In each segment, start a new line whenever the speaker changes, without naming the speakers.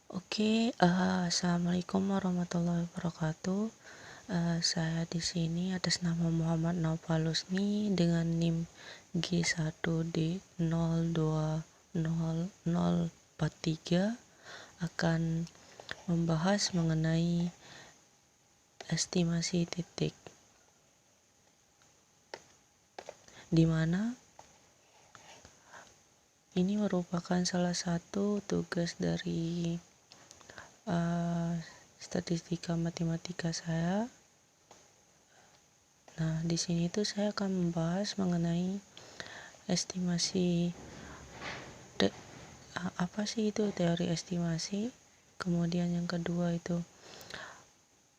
Assalamualaikum warahmatullahi wabarakatuh. Saya di sini atas nama Muhammad Naufal Lusni dengan NIM G1D020043 akan membahas mengenai estimasi titik, di mana ini merupakan salah satu tugas dari statistika matematika saya. Nah, di sini tuh saya akan membahas mengenai estimasi apa sih itu teori estimasi. Kemudian yang kedua itu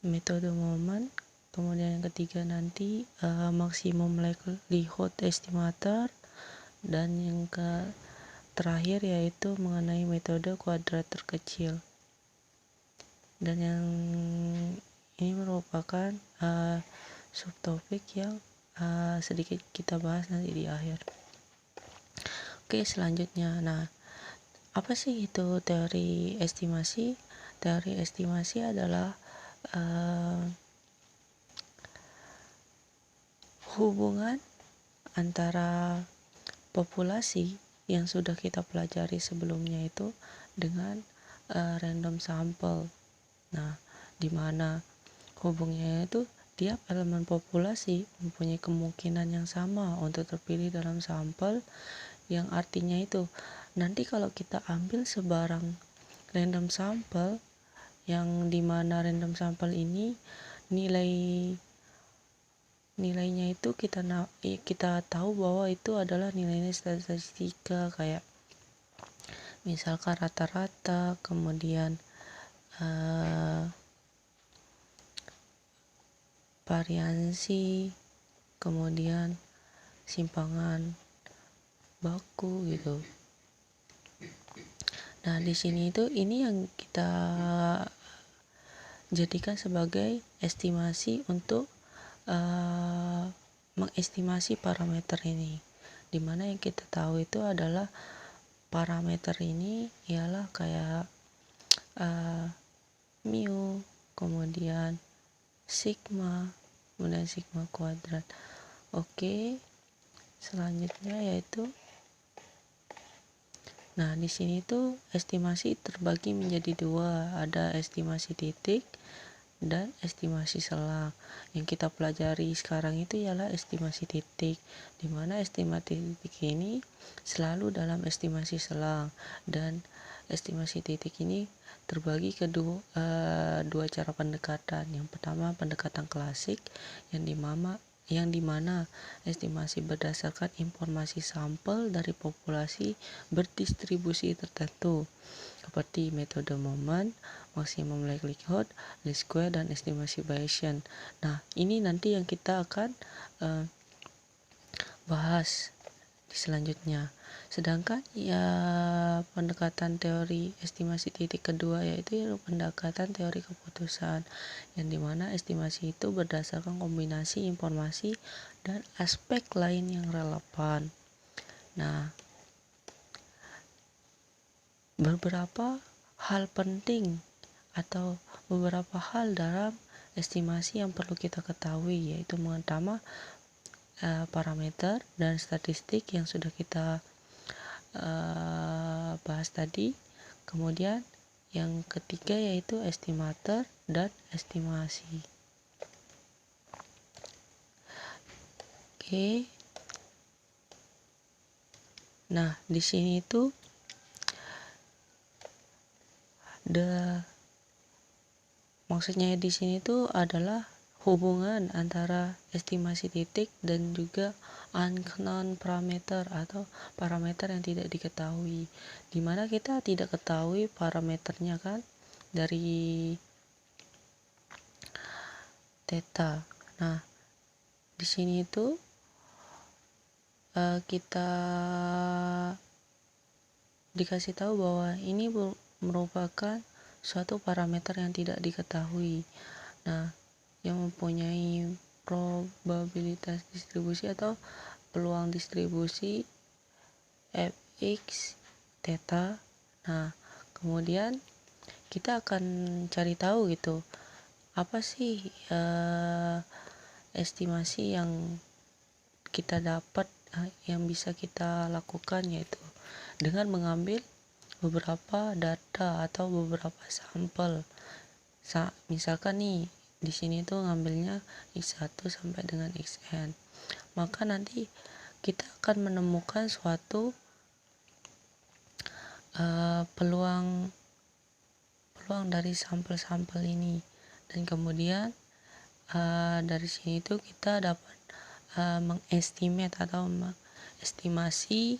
metode momen. Kemudian yang ketiga nanti maksimum likelihood estimator, dan yang terakhir yaitu mengenai metode kuadrat terkecil. Dan yang ini merupakan subtopik yang sedikit kita bahas nanti di akhir. Selanjutnya, nah, apa sih itu teori estimasi? Teori estimasi adalah hubungan antara populasi yang sudah kita pelajari sebelumnya itu dengan random sample. Nah, di mana hubungannya itu tiap elemen populasi mempunyai kemungkinan yang sama untuk terpilih dalam sampel, yang artinya itu nanti kalau kita ambil sebarang random sample, yang dimana random sample ini nilainya itu kita tahu bahwa itu adalah nilainya statistika, kayak misalkan rata-rata, kemudian variansi, kemudian simpangan baku gitu. Nah, di sini itu ini yang kita jadikan sebagai estimasi untuk mengestimasi parameter ini, dimana yang kita tahu itu adalah parameter ini ialah kayak mu, kemudian sigma, kemudian sigma kuadrat. Selanjutnya yaitu, nah, di sini tuh estimasi terbagi menjadi dua, ada estimasi titik dan estimasi selang. Yang kita pelajari sekarang itu ialah estimasi titik, di mana estimasi titik ini selalu dalam estimasi selang, dan estimasi titik ini terbagi ke dua cara pendekatan. Yang pertama pendekatan klasik, yang dimana estimasi berdasarkan informasi sampel dari populasi berdistribusi tertentu, seperti metode momen, maksimum likelihood, least square, dan estimasi Bayesian. Nah, ini nanti yang kita akan bahas di selanjutnya. Sedangkan pendekatan teori estimasi titik kedua yaitu pendekatan teori keputusan, yang dimana estimasi itu berdasarkan kombinasi informasi dan aspek lain yang relevan. Nah, beberapa hal penting atau beberapa hal dalam estimasi yang perlu kita ketahui, yaitu pertama parameter dan statistik yang sudah kita bahas tadi. Kemudian yang ketiga yaitu estimator dan estimasi. Nah, di sini itu maksudnya di sini itu adalah hubungan antara estimasi titik dan juga unknown parameter atau parameter yang tidak diketahui, dimana kita tidak ketahui parameternya kan dari theta. Nah, di sini itu kita dikasih tahu bahwa ini merupakan suatu parameter yang tidak diketahui. Nah, yang mempunyai probabilitas distribusi atau peluang distribusi fx theta. Nah, kemudian kita akan cari tahu gitu, apa sih estimasi yang kita dapat, yang bisa kita lakukan, yaitu dengan mengambil beberapa data atau beberapa sampel. Misalkan nih di sini tuh ngambilnya X1 sampai dengan Xn, maka nanti kita akan menemukan suatu peluang dari sampel-sampel ini, dan kemudian dari sini tuh kita dapat mengestimate atau mengestimasi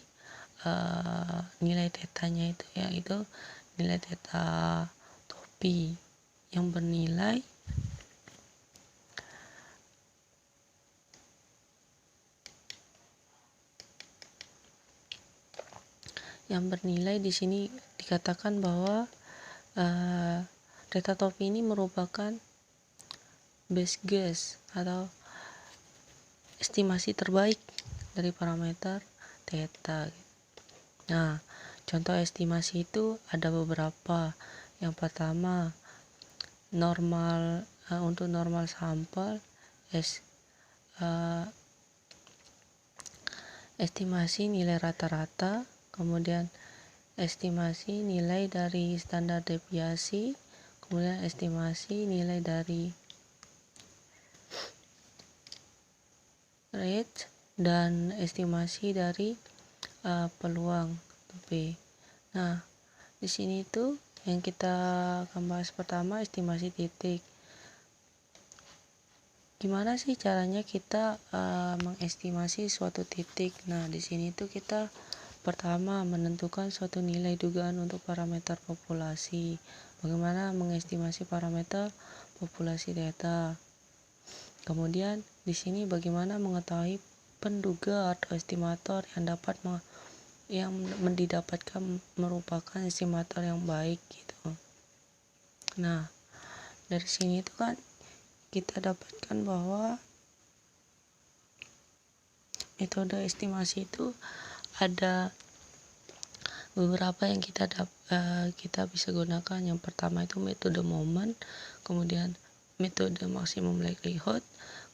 nilai tetanya itu, yaitu nilai teta topi yang bernilai di sini dikatakan bahwa teta topi ini merupakan best guess atau estimasi terbaik dari parameter theta. Nah, contoh estimasi itu ada beberapa. Yang pertama, normal untuk normal sampel, estimasi nilai rata-rata, kemudian estimasi nilai dari standar deviasi, kemudian estimasi nilai dari rate, dan estimasi dari peluang B. Nah, di sini tuh yang kita akan bahas pertama estimasi titik. Gimana sih caranya kita mengestimasi suatu titik? Nah, di sini tuh kita pertama menentukan suatu nilai dugaan untuk parameter populasi. Bagaimana mengestimasi parameter populasi theta? Kemudian di sini bagaimana mengetahui penduga atau estimator yang didapatkan merupakan estimator yang baik gitu. Nah, dari sini itu kan kita dapatkan bahwa metode estimasi itu ada beberapa yang kita bisa gunakan. Yang pertama itu metode momen, kemudian metode maksimum likelihood,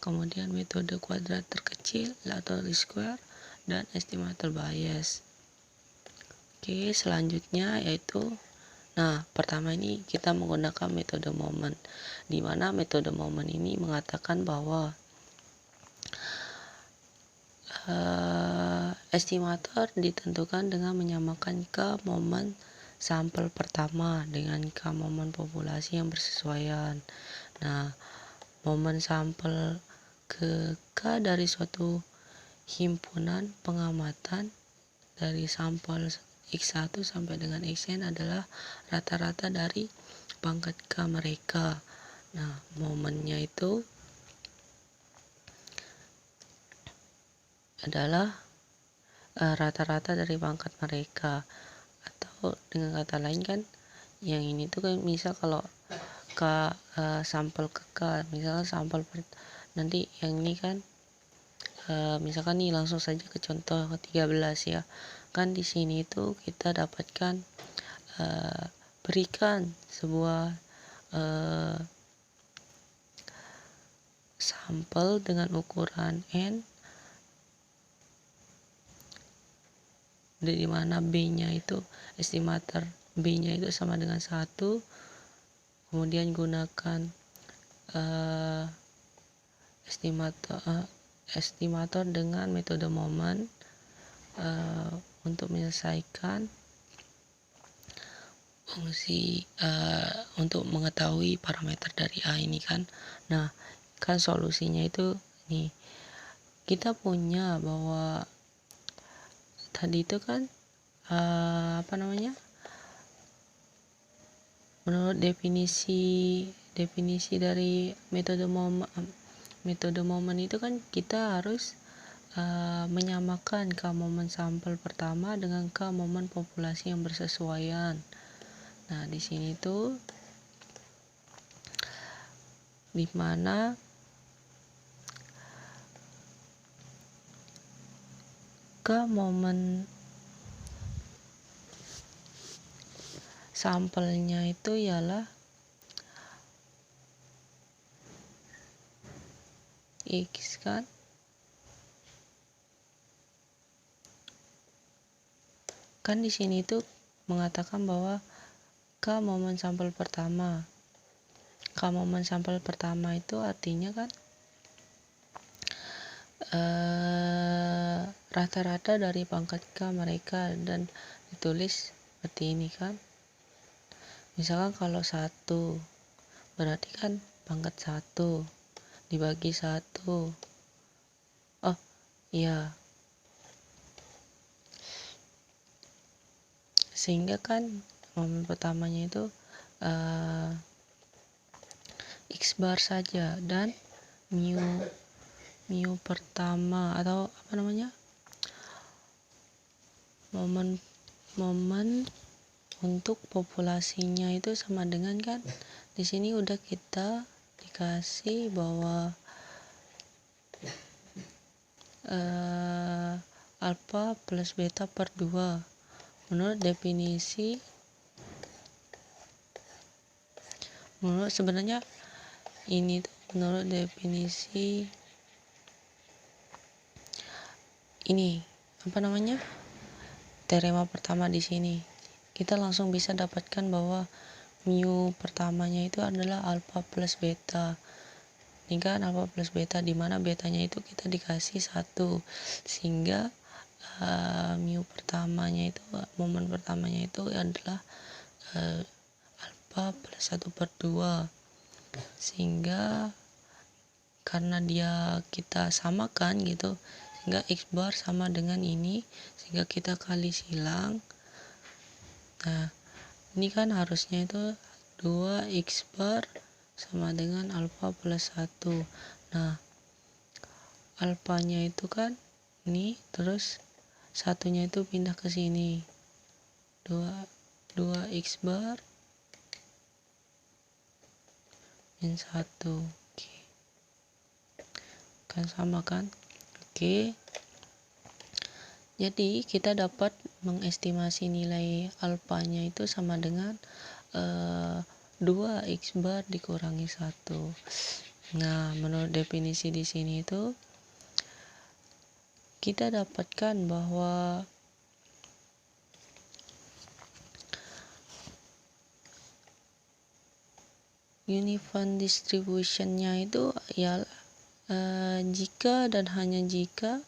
kemudian metode kuadrat terkecil atau least square, dan estimator bias. Oke, selanjutnya yaitu pertama ini kita menggunakan metode momen, di mana metode momen ini mengatakan bahwa estimator ditentukan dengan menyamakan K momen sampel pertama dengan K momen populasi yang bersesuaian. Nah, momen sampel ke K dari suatu himpunan pengamatan dari sampel X1 sampai dengan Xn adalah rata-rata dari pangkat K mereka. Nah, momennya itu adalah rata-rata dari pangkat mereka, atau dengan kata lain kan yang ini tuh kan misal kalau sampel ke K, misalnya sampel nanti yang ini kan misalkan nih langsung saja ke contoh 13 ya. Kan di sini itu kita dapatkan berikan sebuah sampel dengan ukuran N, di mana B-nya itu estimator B-nya itu sama dengan 1, kemudian gunakan estimator dengan metode momen untuk menyelesaikan fungsi untuk mengetahui parameter dari A ini kan. Nah, kan solusinya itu nih, kita punya bahwa tadi itu kan menurut definisi dari metode momen itu kan kita harus menyamakan K momen sampel pertama dengan K momen populasi yang bersesuaian. Nah, di sini tuh di mana K momen sampelnya itu ialah X kan, di sini tuh mengatakan bahwa K momen sampel pertama. K momen sampel pertama itu artinya kan rata-rata dari pangkat K mereka, dan ditulis seperti ini kan. Misalkan kalau 1 berarti kan pangkat 1 dibagi 1. Oh iya, sehingga kan momen pertamanya itu X bar saja, dan mu pertama atau apa namanya, momen untuk populasinya itu sama dengan kan, di sini udah kita dikasih bahwa alfa plus beta per 2 menurut sebenarnya ini menurut definisi ini apa namanya, teorema pertama. Di sini kita langsung bisa dapatkan bahwa mu pertamanya itu adalah alfa plus beta. Ini kan alfa plus beta, dimana betanya itu kita dikasih 1, sehingga mu pertamanya itu, momen pertamanya itu adalah alfa plus 1 per 2, sehingga karena dia kita samakan gitu, sehingga X bar sama dengan ini, sehingga kita kali silang. Nah ini kan harusnya itu 2X bar sama dengan alfa plus 1. Nah alfanya itu kan ini, terus satunya itu pindah ke sini, 2X bar min 1. Oke. Kan sama kan. Oke, jadi kita dapat mengestimasi nilai alfanya itu sama dengan 2X bar dikurangi 1. Nah menurut definisi di sini itu kita dapatkan bahwa uniform distributionnya itu ya jika dan hanya jika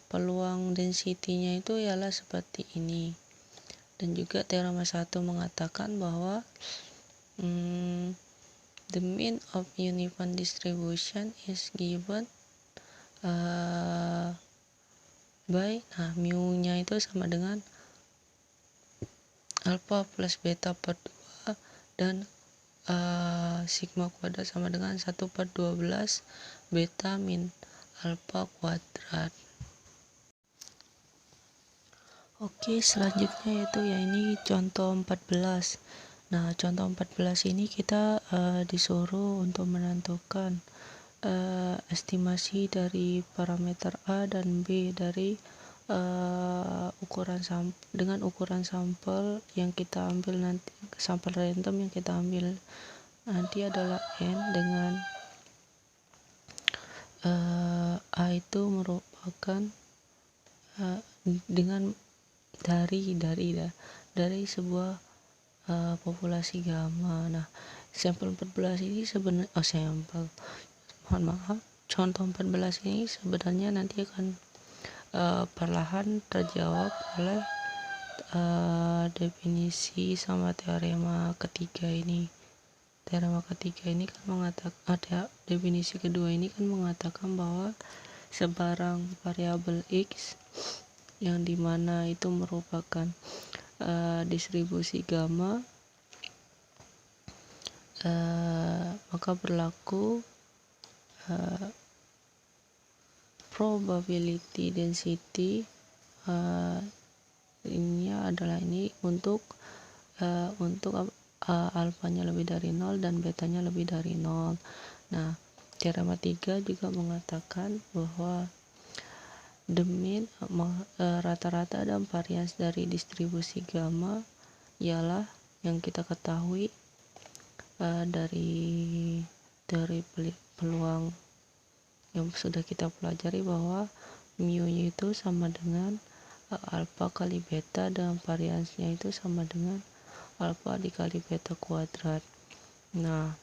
peluang density-nya itu ialah seperti ini. Dan juga teorema 1 mengatakan bahwa the mean of uniform distribution is given by, mu-nya itu sama dengan alfa plus beta per 2, dan sigma kuadrat sama dengan 1 per 12 beta min alfa kuadrat. Oke, selanjutnya yaitu ini contoh 14. Nah contoh 14 ini kita disuruh untuk menentukan estimasi dari parameter A dan B dari dengan ukuran sampel yang kita ambil nanti, sampel random yang kita ambil nanti adalah N, dengan A itu merupakan dengan dari sebuah populasi gamma. Nah sampel 14 ini sebenarnya contoh 14 ini sebenarnya nanti akan perlahan terjawab oleh definisi sama teorema ketiga ini. Teorema ketiga ini kan mengatakan, definisi kedua ini kan mengatakan bahwa sebarang variabel X yang dimana itu merupakan distribusi gamma, maka berlaku probability density ini adalah ini untuk alfanya lebih dari 0 dan betanya lebih dari 0. Nah teorema 3 juga mengatakan bahwa the mean rata-rata dan varians dari distribusi gamma ialah yang kita ketahui dari teori peluang yang sudah kita pelajari, bahwa mu nya itu sama dengan alfa kali beta dan variansnya itu sama dengan alfa dikali beta kuadrat. Nah,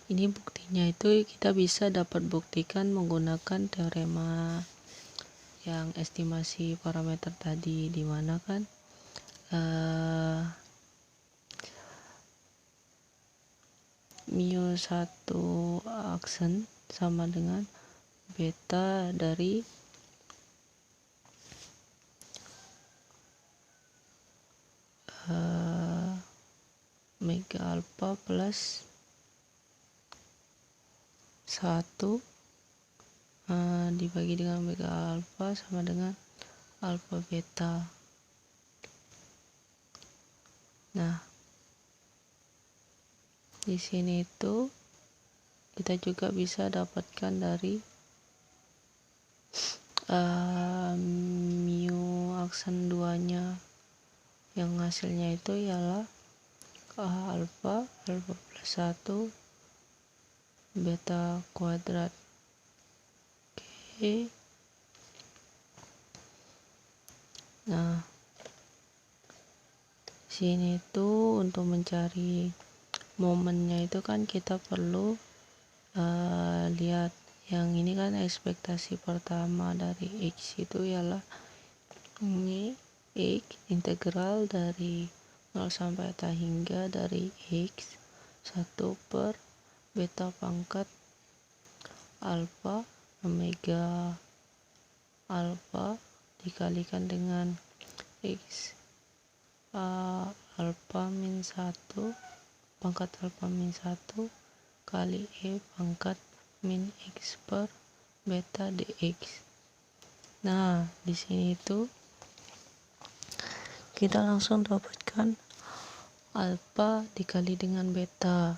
ini buktinya itu kita bisa dapat buktikan menggunakan teorema yang estimasi parameter tadi, di mana kan mu satu aksen sama dengan beta dari mega alpha plus 1 dibagi dengan mega alpha sama dengan alpha beta. Nah, di sini itu kita juga bisa dapatkan dari mu aksen 2 nya yang hasilnya itu ialah alpha plus 1 beta kuadrat. Oke. Nah, sini tuh untuk mencari momennya itu kan kita perlu lihat yang ini kan ekspektasi pertama dari X itu ialah ini X integral dari 0 sampai eta hingga dari X 1 per beta pangkat alpha omega alpha dikalikan dengan X alpha min 1 pangkat alpha min 1 kali E pangkat min X per beta dx. Nah, di sini itu kita langsung dapatkan alpha dikali dengan beta.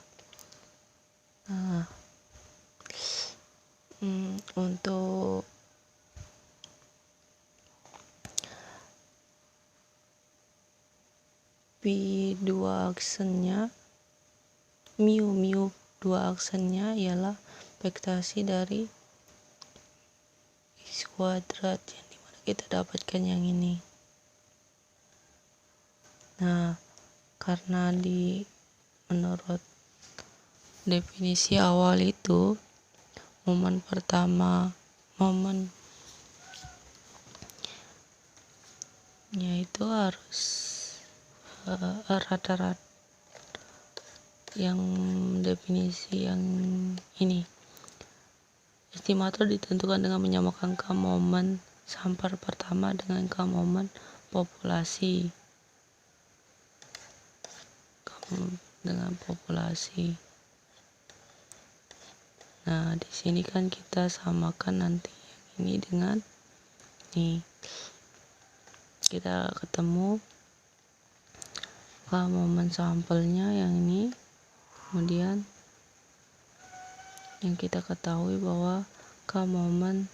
Nah, untuk pi dua aksennya mu dua aksennya ialah ekspektasi dari X kuadrat yang dimana kita dapatkan yang ini. Nah, karena menurut definisi awal itu momennya itu harus rata-rata yang definisi yang ini. Estimator ditentukan dengan menyamakan K momen sampel pertama dengan K momen populasi. Nah, di sini kan kita samakan nanti yang ini dengan ini. Kita ketemu K momen sampelnya yang ini. Kemudian yang kita ketahui bahwa K momen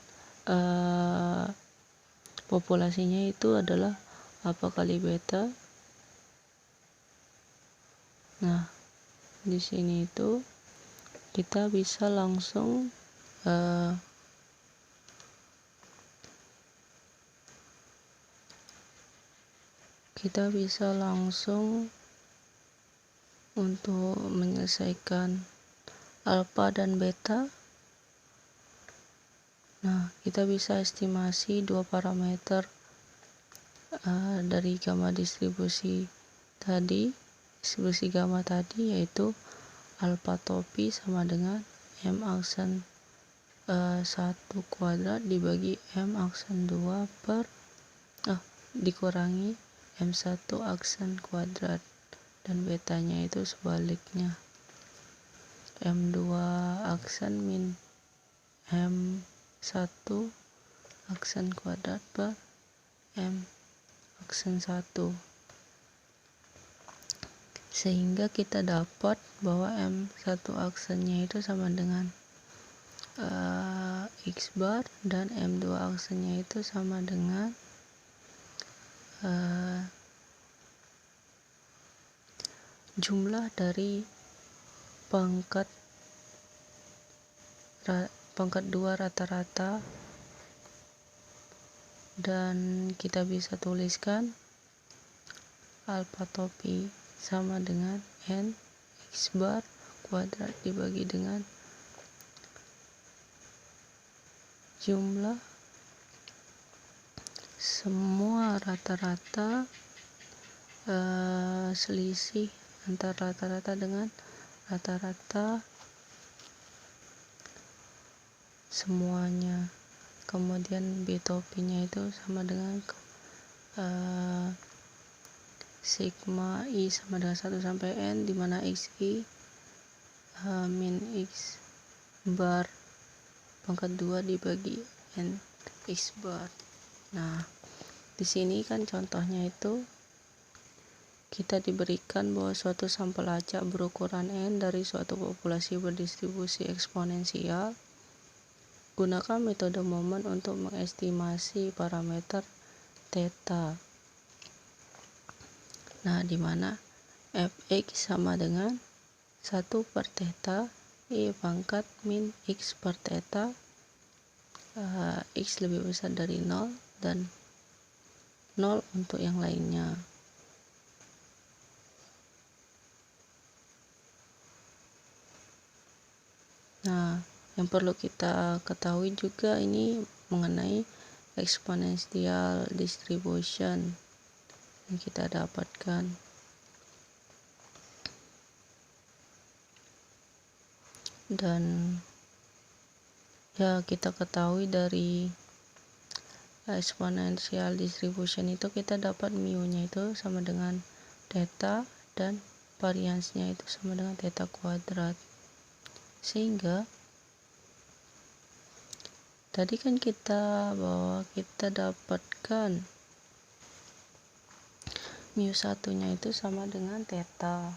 populasinya itu adalah apa kali beta. Nah, di sini itu kita bisa langsung untuk menyelesaikan alpha dan beta. Nah, kita bisa estimasi dua parameter dari gamma distribusi gamma tadi, yaitu alpha topi sama dengan M aksen 1 kuadrat dibagi M aksen 2 dikurangi M1 aksen kuadrat, dan betanya itu sebaliknya M2 aksen min M1 aksen kuadrat per M aksen 1, sehingga kita dapat bahwa M1 aksennya itu sama dengan X bar, dan M2 aksenya itu sama dengan jumlah dari pangkat 2 rata-rata, dan kita bisa tuliskan alfa topi sama dengan N X bar kuadrat dibagi dengan jumlah semua rata-rata, selisih antara rata-rata dengan rata-rata semuanya. Kemudian B topinya itu sama dengan sigma I sama dengan 1 sampai N, dimana XI min X bar pangkat 2 dibagi N X bar. Nah, di sini kan contohnya itu kita diberikan bahwa suatu sampel acak berukuran N dari suatu populasi berdistribusi eksponensial. Gunakan metode momen untuk mengestimasi parameter theta. Nah, di mana fx sama dengan 1 per theta I pangkat min x per theta, x lebih besar dari 0 dan 0 untuk yang lainnya. Nah, yang perlu kita ketahui juga ini mengenai exponential distribution yang kita dapatkan. Dan ya, kita ketahui dari exponential distribution itu kita dapat mu-nya itu sama dengan theta dan variansnya itu sama dengan theta kuadrat. Sehingga tadi kan kita dapatkan mu satunya itu sama dengan theta.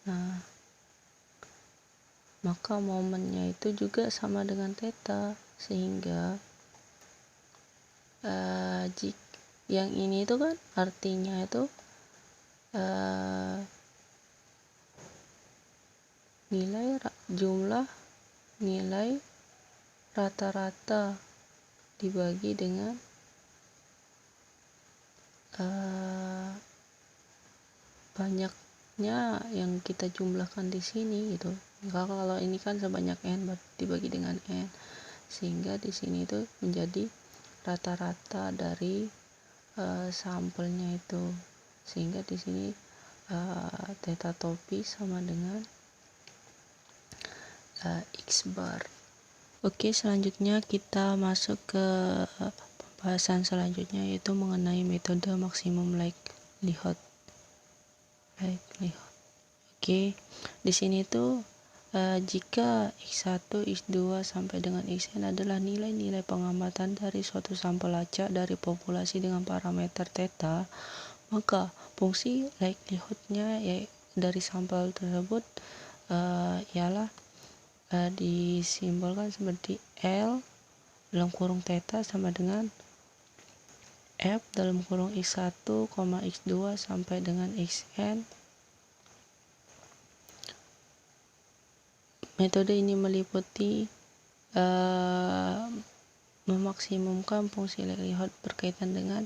Nah, maka momennya itu juga sama dengan theta, sehingga yang ini itu kan artinya itu jumlah nilai rata-rata dibagi dengan banyaknya yang kita jumlahkan di sini gitu. Kalau ini kan sebanyak n dibagi dengan n, sehingga di sini itu menjadi rata-rata dari sampelnya itu, sehingga di sini theta topi sama dengan X bar. Oke, selanjutnya kita masuk ke pembahasan selanjutnya, yaitu mengenai metode maksimum likelihood. Oke, di sini tuh jika X1, X2 sampai dengan Xn adalah nilai-nilai pengamatan dari suatu sampel acak dari populasi dengan parameter theta, maka fungsi likelihood-nya dari sampel tersebut ialah disimbolkan seperti L dalam kurung theta sama dengan F dalam kurung X1, X2 sampai dengan Xn. Metode ini meliputi memaksimumkan fungsi likelihood berkaitan dengan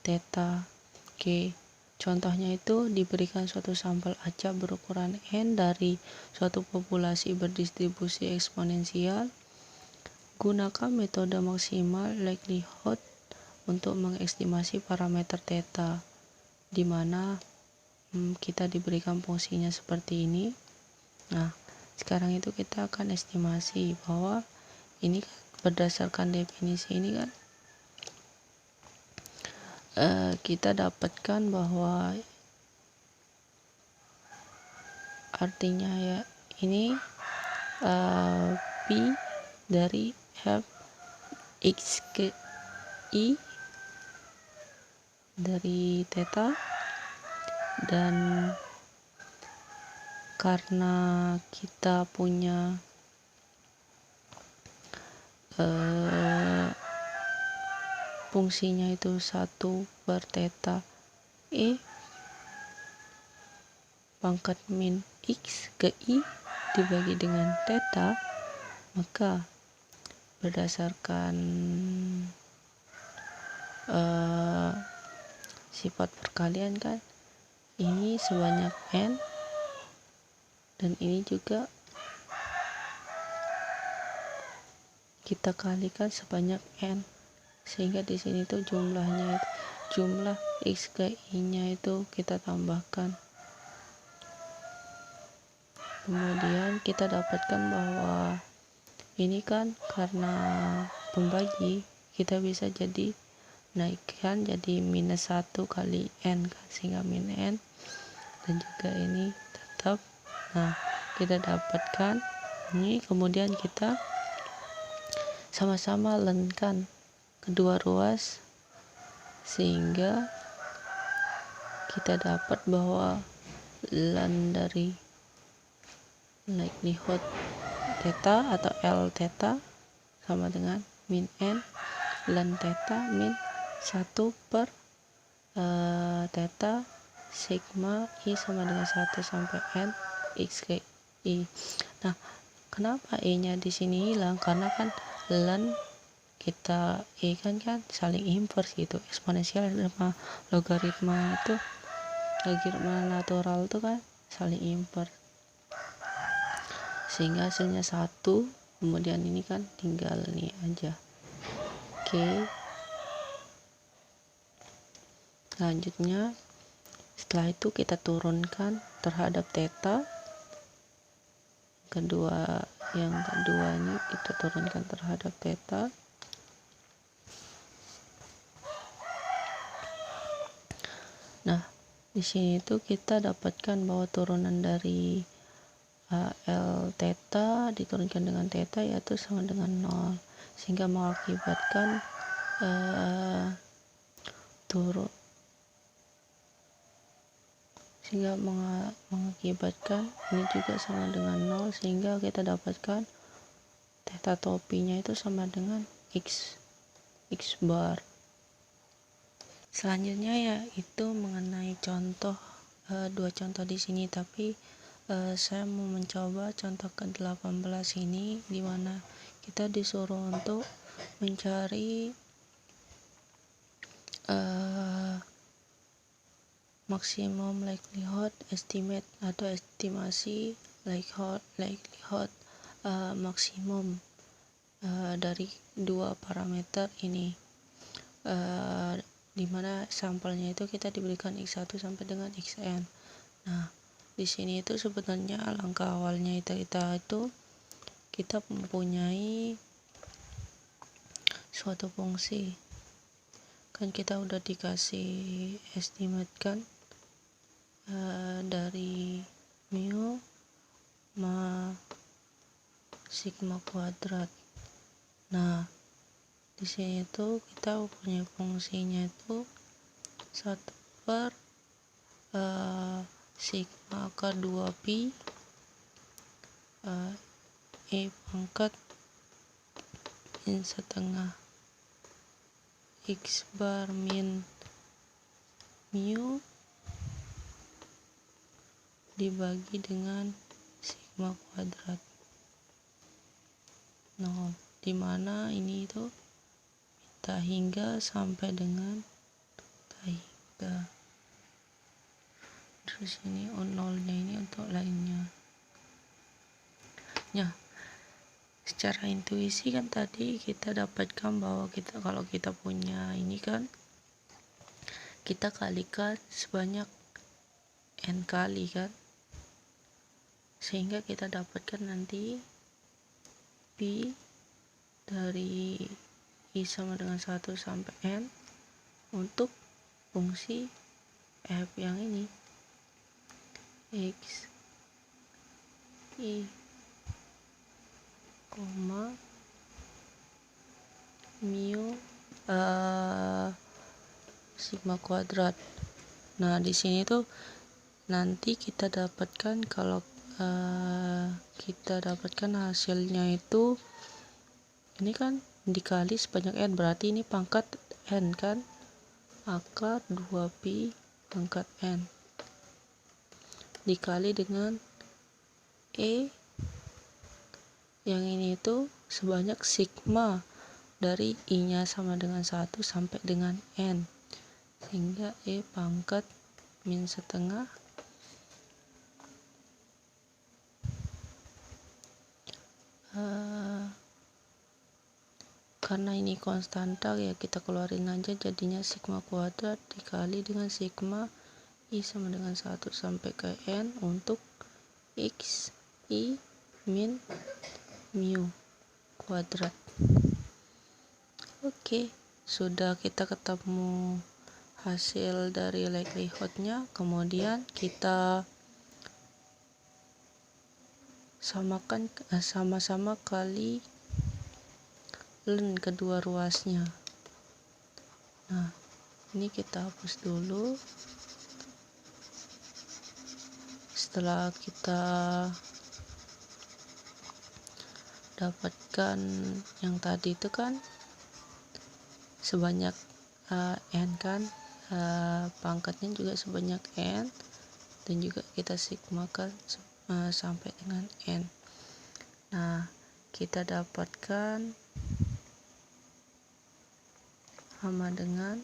theta. Oke, contohnya itu diberikan suatu sampel acak berukuran N dari suatu populasi berdistribusi eksponensial. Gunakan metode maksimal likelihood untuk mengestimasi parameter theta, di mana kita diberikan fungsinya seperti ini. Nah, sekarang itu kita akan estimasi bahwa ini berdasarkan definisi ini kan kita dapatkan bahwa artinya ya ini P dari F X ke I dari theta, dan karena kita punya fungsinya itu 1/θ E pangkat min X ke I dibagi dengan theta, maka berdasarkan sifat perkalian kan, ini sebanyak N dan ini juga kita kalikan sebanyak N, sehingga di sini tuh jumlah X ke I nya itu kita tambahkan. Kemudian kita dapatkan bahwa ini kan karena pembagi, kita bisa jadi naikkan jadi minus 1 kali N kan, sehingga min N, dan juga ini tetap. Nah, kita dapatkan ini, kemudian kita sama-sama lenkan kedua ruas sehingga kita dapat bahwa len dari likelihood theta atau L theta sama dengan min N len theta min 1/θ sigma I sama dengan 1 sampai N X ke I. Nah, kenapa E nya di sini hilang? Karena kan len kita E kan saling inverse gitu, eksponensial sama logaritma natural itu kan saling inverse, sehingga hasilnya 1. Kemudian ini kan tinggal nih aja. Oke, selanjutnya setelah itu kita turunkan terhadap theta. Yang kedua ini kita turunkan terhadap theta. Nah, di sini tuh kita dapatkan bahwa turunan dari L theta diturunkan dengan theta yaitu sama dengan 0, sehingga mengakibatkan mengakibatkan ini juga sama dengan 0, sehingga kita dapatkan theta topinya itu sama dengan X bar. Selanjutnya yaitu mengenai contoh, dua contoh di sini, tapi saya mau mencoba contoh ke-18 ini, dimana kita disuruh untuk mencari maksimum likelihood estimate atau estimasi likelihood maksimum dari dua parameter ini, dimana sampelnya itu kita diberikan X1 sampai dengan Xn. Nah, di sini itu sebenarnya langkah awalnya kita mempunyai suatu fungsi, kan kita udah dikasih estimate kan dari mu ma sigma kuadrat. Nah, di sini itu kita punya fungsinya itu 1/sigma ke 2pi E pangkat min setengah X bar min mu dibagi dengan sigma kuadrat 0, dimana ini itu kita hingga sampai dengan hingga, terus ini nolnya ini untuk lainnya. Ya, secara intuisi kan tadi kita dapatkan bahwa kalau kita punya ini kan kita kalikan sebanyak n kali kan, sehingga kita dapatkan nanti pi dari I sama dengan 1 sampai n untuk fungsi f yang ini X I koma mu sigma kuadrat. Nah, di sini tuh nanti kita dapatkan kalau kita dapatkan hasilnya itu ini kan dikali sebanyak n, berarti ini pangkat n kan, akar 2pi pangkat n dikali dengan E yang ini itu sebanyak sigma dari I nya sama dengan 1 sampai dengan n, sehingga E pangkat min setengah karena ini konstanta ya kita keluarin aja, jadinya sigma kuadrat dikali dengan sigma I sama dengan 1 sampai ke n untuk x I min mu kuadrat. Oke, sudah kita ketemu hasil dari likelihoodnya, kemudian kita samakan sama-sama kali len kedua ruasnya. Nah, ini kita hapus dulu. Setelah kita dapatkan yang tadi itu kan sebanyak n kan, pangkatnya juga sebanyak n, dan juga kita sigmakan sampai dengan n. Nah, kita dapatkan sama dengan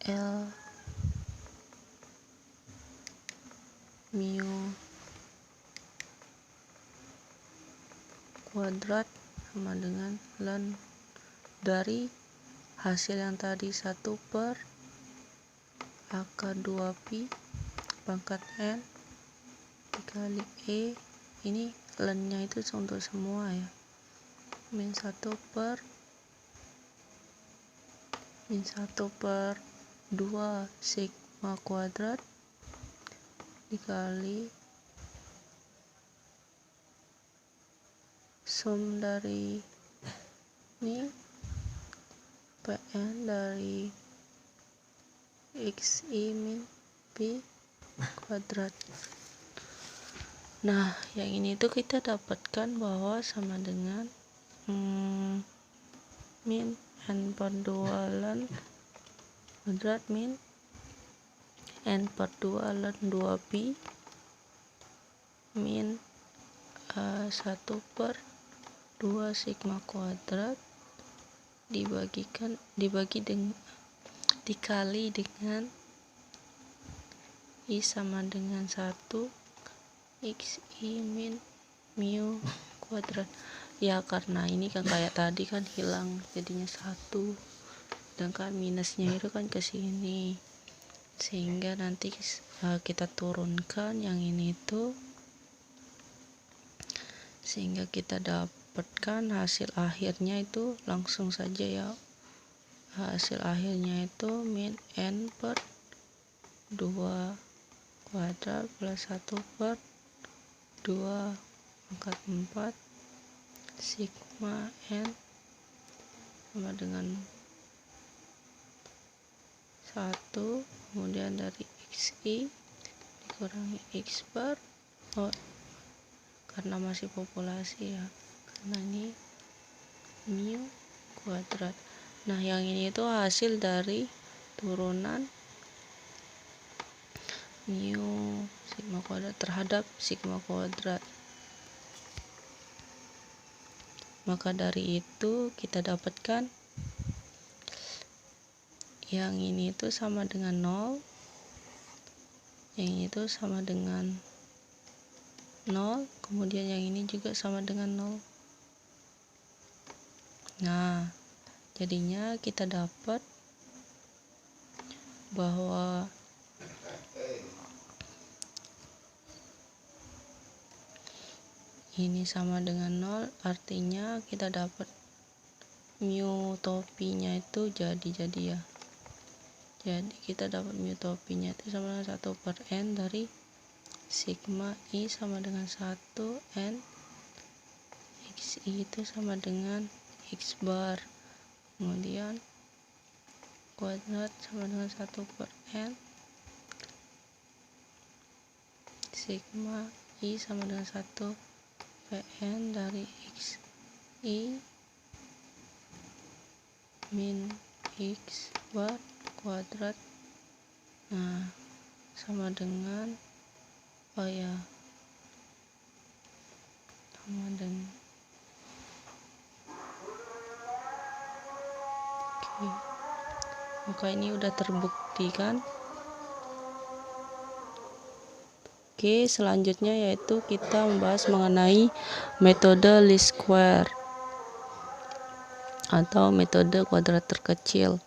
L mu kuadrat sama dengan len dari hasil yang tadi 1 per akar 2pi pangkat n dikali E, ini lennya itu untuk semua ya, min 1 per 2 sigma kuadrat dikali sum dari ini Pn dari xi min pi kuadrat. Nah, yang ini tuh kita dapatkan bahwa sama dengan min n per 2 len kuadrat min n per 2 len 2pi min 1 per 2 sigma kuadrat dikali dengan I sama dengan 1 xi min mu kuadrat. Ya karena ini kan kayak tadi kan hilang, jadinya 1, sedangkan minusnya itu kan ke sini, sehingga nanti kita turunkan yang ini tuh, sehingga kita dapatkan hasil akhirnya itu langsung saja ya. Hasil akhirnya itu min n per 2 kuadrat plus 1 per 2 pangkat 4 sigma n sama dengan 1, kemudian dari xi dikurangi x bar, karena masih populasi ya, karena ini mu kuadrat. Nah, yang ini itu hasil dari turunan mu sigma kuadrat terhadap sigma kuadrat. Maka dari itu kita dapatkan yang ini itu sama dengan 0, yang ini itu sama dengan 0, kemudian yang ini juga sama dengan 0. Nah, jadinya kita dapat bahwa ini sama dengan 0, artinya kita dapat mu topinya itu jadi ya. Jadi kita dapat mu topinya itu sama dengan 1 per n dari sigma I sama dengan 1 n xi itu sama dengan x bar, kemudian kuadrat sama dengan 1 per n sigma I sama dengan 1 Pn dari xi min x bar kuadrat. Nah, sama dengan sama dengan oke. Maka ini udah terbukti kan. Oke, selanjutnya yaitu kita membahas mengenai metode least square atau metode kuadrat terkecil,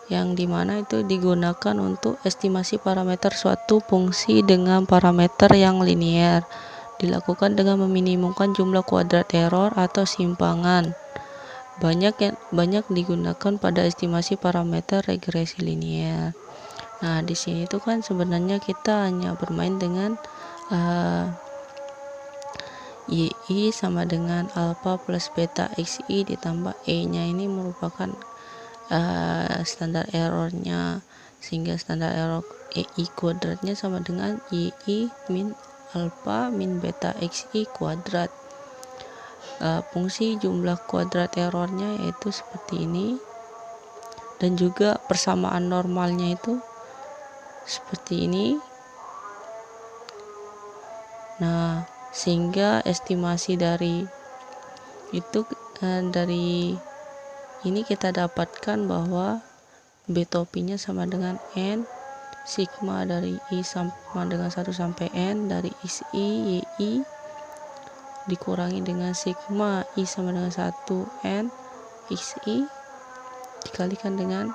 yang dimana itu digunakan untuk estimasi parameter suatu fungsi dengan parameter yang linier, dilakukan dengan meminimumkan jumlah kuadrat error atau simpangan. Banyak digunakan pada estimasi parameter regresi linier. Nah, di sini itu kan sebenarnya kita hanya bermain dengan YI sama dengan alpha plus beta XI ditambah E-nya ini merupakan standar errornya, sehingga standar error EI kuadratnya sama dengan YI min alpha min beta XI kuadrat. Fungsi jumlah kuadrat errornya yaitu seperti ini, dan juga persamaan normalnya itu seperti ini. Nah, sehingga estimasi dari itu dari ini kita dapatkan bahwa betopinya sama dengan n sigma dari I sama dengan 1 sampai n dari xi yi dikurangi dengan sigma I sama dengan 1 n xi dikalikan dengan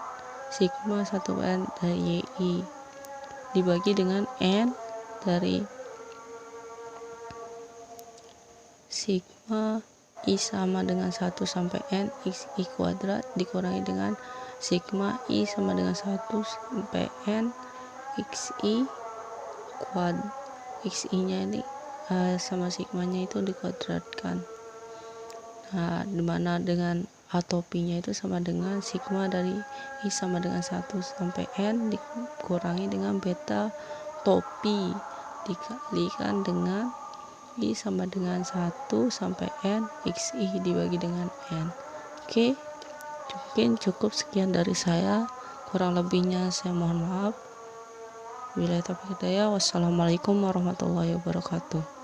sigma 1 n dari yi dibagi dengan n dari sigma I sama dengan 1 sampai n xi kuadrat dikurangi dengan sigma I sama dengan 1 sampai n xi kuad. Xi nya ini sama sigmanya itu dikuadratkan. Nah, dimana dengan atopinya itu sama dengan sigma dari I sama dengan 1 sampai n dikurangi dengan beta topi dikalikan dengan I sama dengan 1 sampai n xi dibagi dengan n. Oke, mungkin cukup sekian dari saya, kurang lebihnya saya mohon maaf. Wassalamualaikum warahmatullahi wabarakatuh.